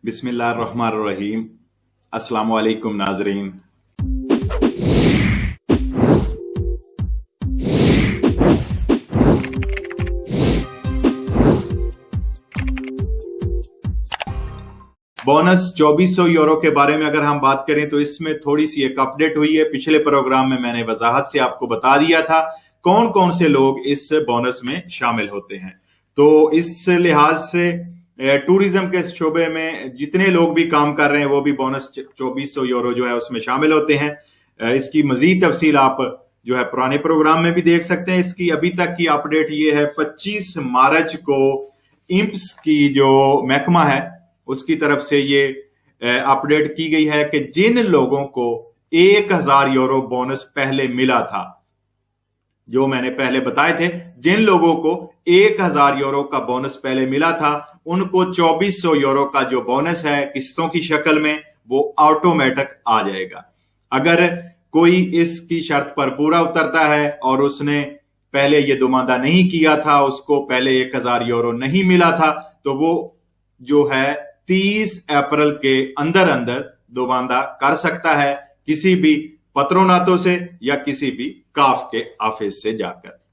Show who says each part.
Speaker 1: बिस्मिल्लाहिर्रहमानिर्रहीम। अस्सलाम वालेकुम नाजरीन। बोनस 2400 यूरो के बारे में अगर हम बात करें तो इसमें थोड़ी सी एक अपडेट हुई है। पिछले प्रोग्राम में मैंने वजाहत से आपको बता दिया था कौन कौन से लोग इस बोनस में शामिल होते हैं। तो इस लिहाज से टूरिज्म के शोबे में जितने लोग भी काम कर रहे हैं वो भी बोनस 2400 यूरो जो है उसमें शामिल होते हैं। इसकी मजीद तफसील आप जो है पुराने प्रोग्राम में भी देख सकते हैं। इसकी अभी तक की अपडेट ये है, 25 मार्च को इंप्स की जो महकमा है उसकी तरफ से ये अपडेट की गई है कि जिन लोगों को 1000 यूरो बोनस पहले मिला था, जो मैंने पहले बताए थे, जिन लोगों को 1000 यूरो का बोनस पहले मिला था उनको 2400 यूरो का जो बोनस है किस्तों की शक्ल में वो ऑटोमेटिक आ जाएगा। अगर कोई इसकी शर्त पर पूरा उतरता है और उसने पहले ये दुमानदा नहीं किया था, उसको पहले 1000 यूरो नहीं मिला था, तो वो जो है 30 अप्रैल के अंदर अंदर दुमानदा कर सकता है किसी भी पत्रोनातो से या किसी भी काफ के ऑफिस से जाकर।